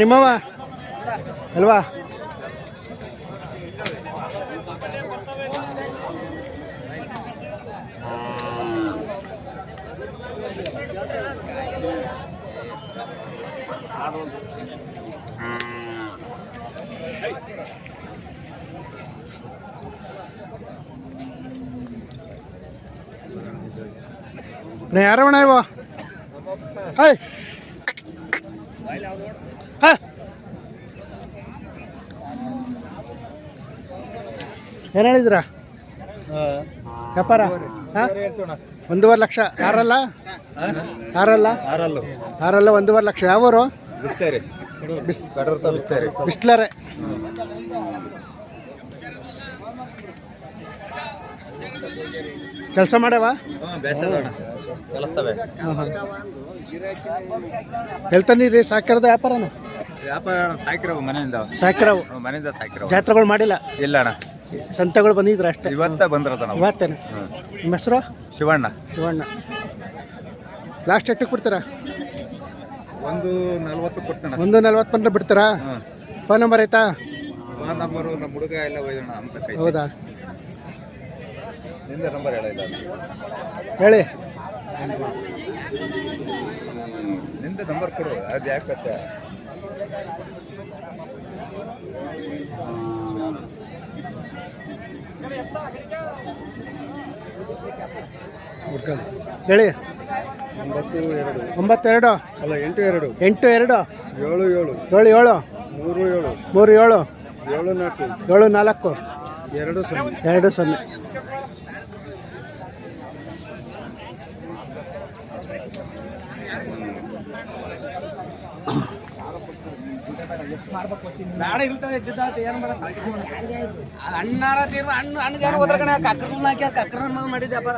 ನಿಮ್ಮವ ಅಲ್ವಾ? ಯಾರವಣ ಇವ? ಹಾಯ್ ಹಾಂ, ಏನು ಹೇಳಿದ್ರ ವ್ಯಾಪಾರ? ಹಾಂ, 1.5 ಲಕ್ಷ. ಯಾರಲ್ಲ ಯಾರಲ್ಲ ಯಾರಲ್ಲ 1.5 ಲಕ್ಷ. ಯಾವೂರು? ಬಿಸ್ಲರೆ. ಕೆಲಸ ಮಾಡ್ಯಾವ? ಎಲ್ತಂದಿರಿ? ಸಾಕಿರೋದು ವ್ಯಾಪಾರನ? ಸಾಕಿರವು ಜಾತ್ರೆಗಳು ಮಾಡಿಲ್ಲ? ಇಲ್ಲ ಅಣ್ಣ, ಸಂತೆಗಳು ಬಂದಿದ್ರ ಅಷ್ಟೇ. ಇವತ್ತೇ ಇವತ್ತೇನೆ. ನಿಮ್ಮ ಹೆಸರು? ಶಿವಣ್ಣ. ಲಾಸ್ಟ್ ಎಷ್ಟಕ್ಕೆ ಬಿಡ್ತೀರಾ? 1.40 ಕೊಡ್ತಾನೆ. 1.40 ಬಂದ್ರೆ ಬಿಡ್ತೀರಾ? ಫೋನ್ ನಂಬರ್ ಆಯ್ತಾ? ಫೋನ್ ನಂಬರು ನಮ್ಮ ಹುಡುಗ ಎಲ್ಲ ಒಯ್ಯೋಣ ಅಂತ. ಹೌದಾ? ನಿಂದ ನಂಬರ್ ಹೇಳಿಲ್ಲ ಹೇಳಿ. ನಿಂದ ನಂಬರ್ ಕೊಡು. ಅದು ಯಾಕತ್ತೆ? ಹೇಳಿ. 92 ಅಲ್ಲ 82 82 77 77 37 74 20. ಅಣ್ಣಾರ ತೀರ್ಮ ಅಣ್ಣಗೆ ಹೋದ್ರ ಕಣ ಕಕ್ರನ್ನ ಹಾಕಿ ಕಕ್ರನ್ನ ಮಾಡಿದ್ದೆ ವ್ಯಾಪಾರ.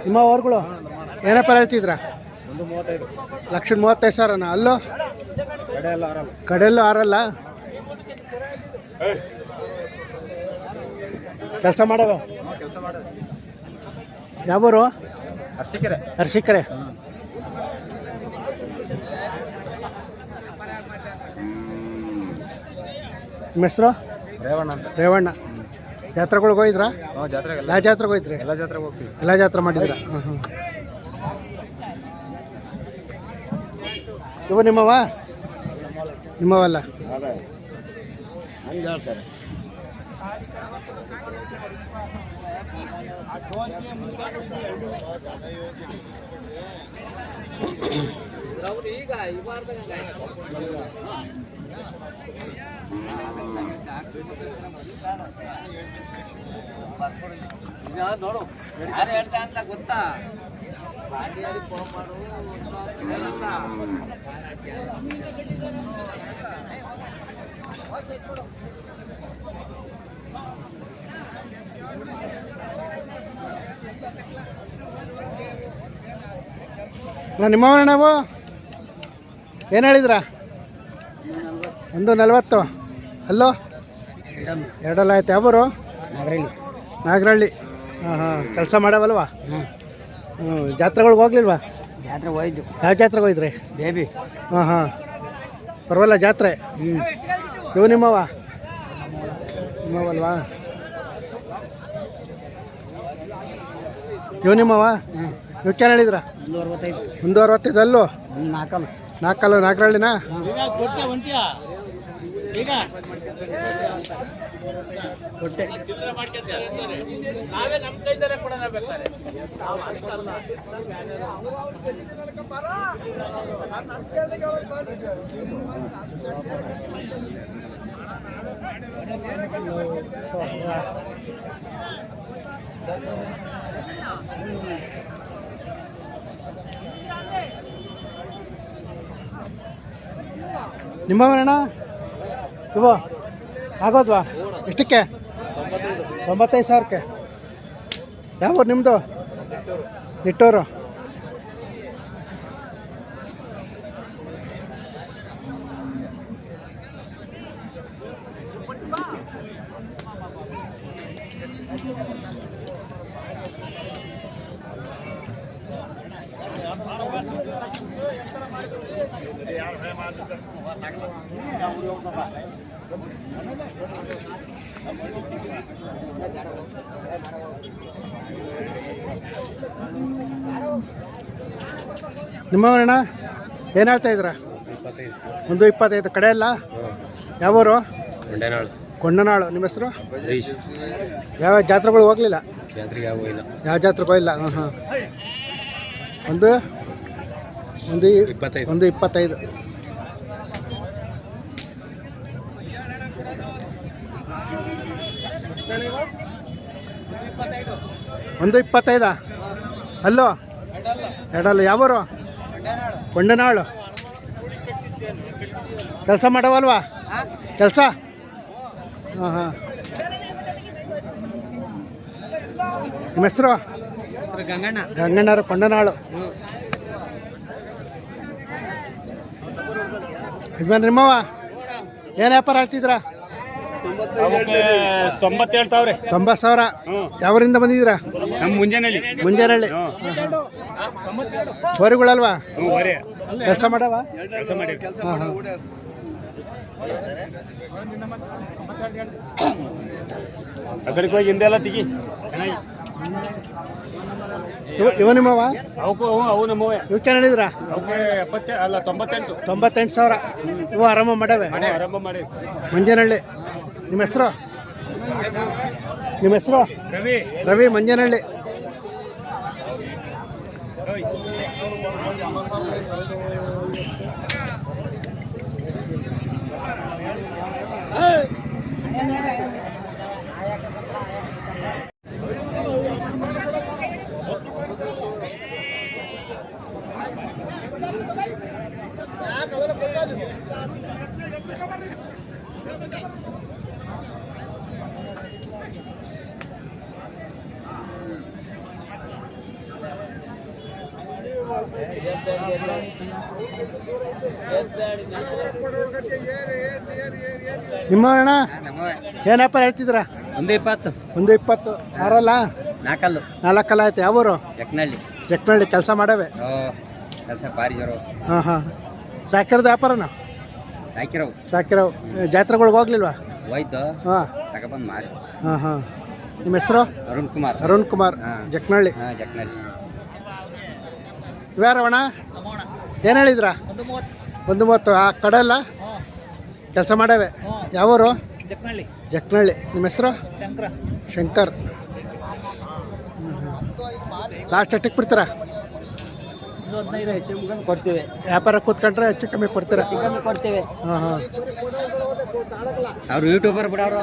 ನಿಮ್ಮ ಅವ್ರುಗಳು ಏನಪ್ಪ ಹೇಳ್ತಿದ್ರ? 1.35 ಅಲ್ಲೋ ಕಡೆಯಲ್ಲೂ ಆರಲ್ಲ. ಕೆಲಸ ಮಾಡವ? ಯಾವೂರು? ಅರಸೀಕೆರೆ. ನಿಮ್ಮ ಹೆಸರು? ರೇವಣ್ಣ. ಜಾತ್ರೆಗಳಿಗೆ ಹೋಗಿದ್ರಾ? ಯಾವ ಜಾತ್ರೆಗೆ ಹೋಗಿದ್ರಿ? ಎಲ್ಲ ಜಾತ್ರೆ ಮಾಡಿದ್ರ? ಇವು ನಿಮ್ಮವ? ನಿಮ್ಮವಲ್ಲ. ನೋಡು ಯಾರು ಹೇಳ್ತಾ ಅಂತ ಗೊತ್ತಾ? ನಿಮ್ಮವ ನಾವು ಏನು ಹೇಳಿದ್ರ? 1.40 ಅಲ್ಲೋ? ಎರಡಲ್ಲ ಆಯ್ತು. ಯಾವೂರು? ನಾಗರಹಳ್ಳಿ. ಕೆಲಸ ಮಾಡವಲ್ವಾ? ಜಾತ್ರೆಗಳ್ಗೆ ಹೋಗ್ಲಿಲ್ವಾ? ಜಾತ್ರೆ ಹೋಯ್ತು. ಯಾವ ಜಾತ್ರೆಗೆ ಹೋಯ್ದ್ರಿ? ಬೇಬಿ. ಪರವಾಗಿಲ್ಲ ಜಾತ್ರೆ. ಇವು ನಿಮ್ಮವ? ನಿಮ್ಮವಲ್ವಾ? ಇವು ನಿಮ್ಮವ? ಇವಕ್ಕೇನು ಹೇಳಿದ್ರ? 1.65 ಅಲ್ಲೋ? 4 ನಾಗರಹಳ್ಳಿನ? ನಿಮ್ಮವನಣ್ಣ? ಇವು ಆಗೋದ್ವಾ? ಎಷ್ಟಕ್ಕೆ? 95,000ಕ್ಕೆ. ಯಾವ ನಿಮ್ಮದು? ನಿಟ್ಟೂರು. ನಿಮ್ಮವಣ್ಣ ಏನು ಹೇಳ್ತಾ ಇದ್ದೀರಾ? 125 ಕಡೆ ಅಲ್ಲ. ಯಾವೂರು? ಕೊಂಡನಾಳು. ನಿಮ್ಮ ಹೆಸರು? ಯಾವ ಜಾತ್ರೆಗಳು ಹೋಗಲಿಲ್ಲ? ಯಾವ ಜಾತ್ರೆಗೆ ಹೋಗಿಲ್ಲ. ಹಾಂ ಹಾಂ. ಒಂದು 25. ಒಂದು 25. ಅಲ್ಲೋ ಎರಡಲ್ಲ. ಯಾವೂರು? ಕೊಂಡನಾಳು. ಕೆಲಸ ಮಾಡವಲ್ವಾ? ಕೆಲಸ? ಹಾಂ ಹಾಂ. ನಿಮ್ಮ ಹೆಸರು? ಗಂಗಣ್ಣರು. ಕೊಂಡನಾಳು. ಯಜಮಾನ್ ನಿಮ್ಮವ ಏನು ವ್ಯಾಪಾರ ಹೇಳ್ತಿದ್ರಾ? 90,000. ಯಾವರಿಂದ ಬಂದಿದ್ದೀರಾ? ಮುಂಜಾನಹಳ್ಳಿ. ಹೋರಿಗಳಲ್ವಾ? ಕೆಲಸ ಮಾಡವ? ಹಾಂ ಹಾಂ. ಅಕಡೆಗೆ ಹೋಗಿ ಹಿಂದೆಲ್ಲ ತೆಗಿ. ಇವ ನಿಮ್ಮವ? ಅವು ನಮ್ಮವೇ. ಇವಕ್ಕೆ ಹೇಳಿದ್ರಾ? ಅವಕ್ಕೆ 98,000. ಇವು ಆರಾಮ ಮಾಡವೆ. ಆರಂಭ ಮಾಡಿ. ಮಂಜನಹಳ್ಳಿ. ನಿಮ್ಮ ಹೆಸರು? ರವಿ. ಮಂಜನಹಳ್ಳಿ. ನಿಮ್ಮ ಅಣ್ಣ ಏನು ವ್ಯಾಪಾರ ಹೇಳ್ತಿದ್ದೀರಾ? 120. ಆರಲ್ಲ? 4 ಆಯ್ತು. ಯಾವೂರು? ಜಕ್ನಳ್ಳಿ. ಕೆಲಸ ಮಾಡವೆ? ಹಾಂ ಹಾಂ. ಸಾಕಿರೋದು ವ್ಯಾಪಾರನ? ಸಾಕಿರವು. ಜಾತ್ರೆಗಳಿಗೆ ಹೋಗ್ಲಿಲ್ವಾ? ಹಾಂ ಹಾಂ ಹಾಂ. ನಿಮ್ಮ ಹೆಸರು? ಅರುಣ್ ಕುಮಾರ್. ಜಕ್ನಳ್ಳಿ. ಇವ್ಯಾರವಣ್ಣ ಏನು ಹೇಳಿದ್ರಾ? 130. ಆ ಕಡೆ ಅಲ್ಲ? ಕೆಲಸ ಮಾಡವೆ? ಯಾವೂರು? ಜಕ್ನಳ್ಳಿ. ನಿಮ್ಮ ಹೆಸರು? ಶಂಕರ್. ಲಾಸ್ಟ್ ಎಷ್ಟಕ್ಕೆ ಬಿಡ್ತೀರಾ? ವ್ಯಾಪಾರ ಕೂತ್ಕೊಂಡ್ರೆ ಹೆಚ್ಚು ಕಮ್ಮಿ ಕೊಡ್ತೀರಾ? ಹಾಂ ಹಾಂ. ಅವ್ರು ಯೂಟ್ಯೂಬರ್ ಬಿಡೋರು.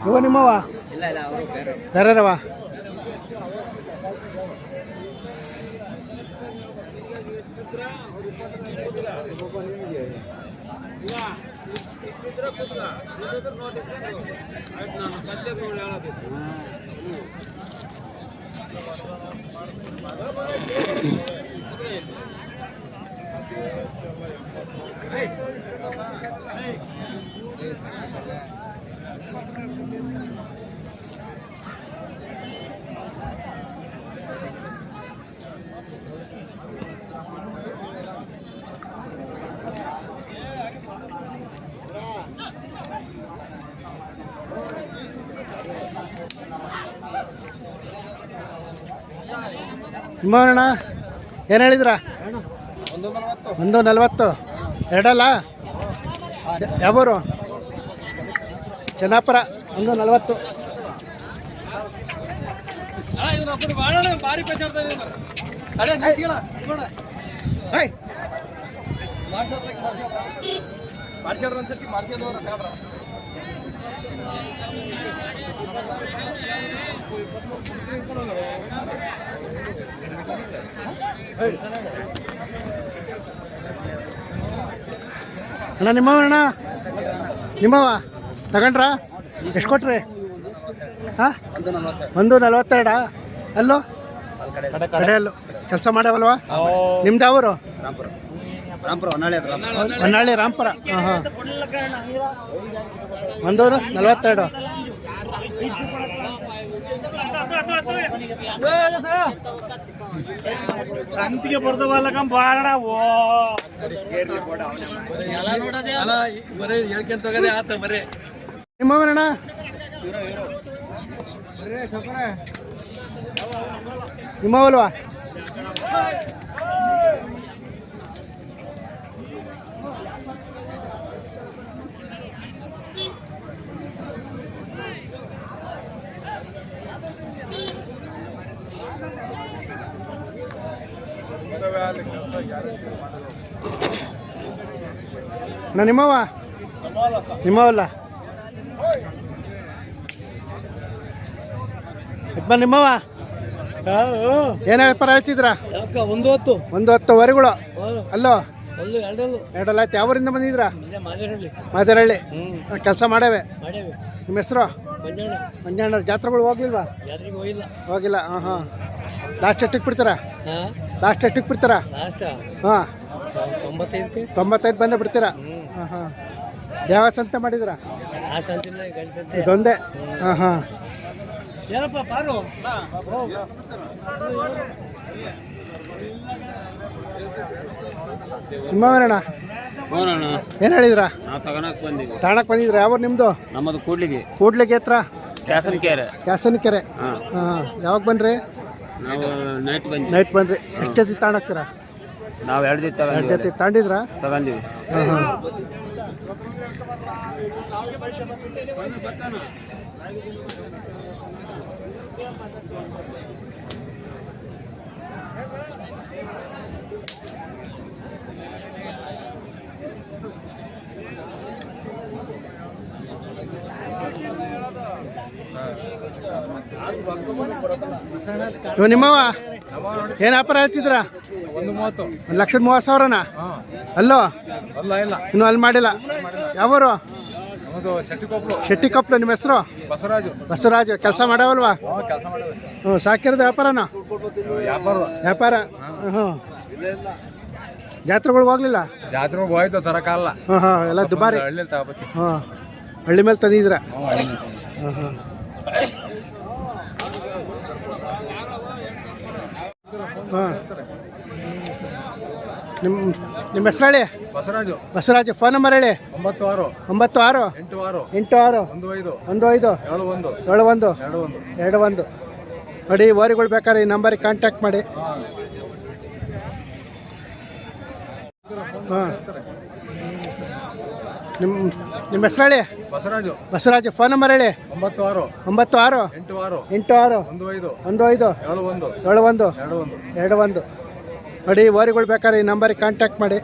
ಇವ ನಿಮ್ಮವ? ಬೇರೆರವ? ನಿಮ್ಮಣ್ಣ ಏನು ಹೇಳಿದ್ರಾ? 140. ಎರಡಲ್ಲ? ಯಾವೂರು? ಚೆನ್ನಾಪುರ. 140. ಅಣ್ಣ ನಿಮ್ಮವ ಅಣ್ಣ ನಿಮ್ಮವ ತಗೊಂಡ್ರಾ ಎಷ್ಟು ಕೊಟ್ರಿ ಹಾಂ 142 ಅಲ್ಲೋ ಕಡೆಯಲ್ಲೂ ಕೆಲಸ ಮಾಡ್ಯಾವಲ್ವಾ ನಿಮ್ದು ಯಾವರು ಹೊನ್ನಾಳಿ ರಾಂಪುರ ಹಾಂ ಹಾಂ 142 ಸಂತಿಗೆ ಬರ್ದವಲ್ಲ ಬಾರಣ ಓ ನಿಮ್ಮವನಣ್ಣ ನಿಮ್ಮವಲ್ವಾ ನಿಮ್ಮವ ನಿಮ್ಮವಲ್ಲ ಯಜಮಾನ್ ನಿಮ್ಮವ ಏನು ವ್ಯಾಪಾರ ಹೇಳ್ತಿದ್ರ 110 ವರೆಗಳು ಅಲ್ಲೋ ಎರಡಲ್ಲ ಆಯ್ತು ಯಾವರಿಂದ ಬಂದಿದ್ರಾ ಮಾದೇರಹಳ್ಳಿ ಕೆಲಸ ಮಾಡೇವೆ ನಿಮ್ಮ ಹೆಸರು ಮಂಜಣ್ಣ ಜಾತ್ರೆಗಳು ಹೋಗ್ಲಿಲ್ವಾ ಹೋಗಿಲ್ಲ ಹಾಂ ಹಾಂ ಲಾಸ್ಟ್ ಎಷ್ಟಕ್ಕೆ ಬಿಡ್ತೀರಾ ಲಾಸ್ಟ್ ಬಿಡ್ತೀರಾ ಹಾಂ 95 ಬಂದೇ ಬಿಡ್ತೀರಾ ಹಾಂ ಹಾಂ ಯಾವ ಸಂತೆ ಮಾಡಿದ್ರಾ ಇದೊಂದೇ ಹಾಂ ಹಾಂ ನಿಮ್ಮವರಣ್ಣ ಏನು ಹೇಳಿದ್ರಾ ತಾಣಕ್ಕೆ ಬಂದಿದ್ರಾ ಯಾವ ನಿಮ್ಮದು ನಮ್ಮದು ಕೂಡ್ಲಿಗೆ ಹತ್ರ ಕ್ಯಾಸನಕೆರೆ ಕ್ಯಾಸನಕೆರೆ ಹಾಂ ಯಾವಾಗ ಬನ್ರಿ ನಾವು ನೈಟ್ ಬಂದ್ರಿ ಎಷ್ಟು ಜೊತೆ ತಾಣಕ್ತೀರಾ ನಾವು 2 ಜೊತೆ ತಾಂಡಿದ್ರಾ ತಗೊಂಡಿವಿ ಹಾಂ ಹಾಂ ಇವ್ ನಿಮ್ಮವ ಏನು ವ್ಯಾಪಾರ ಹೇಳ್ತಿದ್ರ 1,30,000 ಅಲ್ಲೋ ಇನ್ನು ಅಲ್ಲಿ ಮಾಡಿಲ್ಲ ಯಾವರು ಶೆಟ್ಟಿಕೊಪ್ಪಲು ನಿಮ್ಮ ಹೆಸರು ಬಸವರಾಜು ಕೆಲಸ ಮಾಡವಲ್ವಾ ಹ್ಞೂ ಸಾಕಿರೋದು ವ್ಯಾಪಾರನ ವ್ಯಾಪಾರ ಹ್ಞೂ ಜಾತ್ರೆಗಳಿಗೆ ಹೋಗ್ಲಿಲ್ಲ ಜಾತ್ರೆಗೆ ಹೋಯ್ತು ತರಕಾಲ ಹಾಂ ಹಾಂ ಎಲ್ಲ ದುಬಾರಿ ಹಳ್ಳಿ ತಗೋಬೇಕು ಹಾಂ ಹಳ್ಳಿ ಮೇಲೆ ತಂದಿದ್ರ ಹಾಂ ಹಾಂ ಹಾಂ ನಿಮ್ಮ ಹೆಸರು ಹೇಳಿ ಬಸವರಾಜು ಫೋನ್ ನಂಬರ್ ಹೇಳಿ 96 86 15 71 21 ನೋಡಿ ಓರಿಗಳು ಬೇಕಾದ್ರೆ ಈ ನಂಬರಿಗೆ ಕಾಂಟ್ಯಾಕ್ಟ್ ಮಾಡಿ ಹಾಂ ನಿಮ್ಮ ಹೆಸರು ಹೇಳಿ ಬಸವರಾಜು ಫೋನ್ ನಂಬರ್ ಹೇಳಿ 96 86 15 71 21 ನೋಡಿ ಓರಿಗಳು ಬೇಕಾದ್ರೆ ಈ ನಂಬರಿಗೆ ಕಾಂಟ್ಯಾಕ್ಟ್ ಮಾಡಿ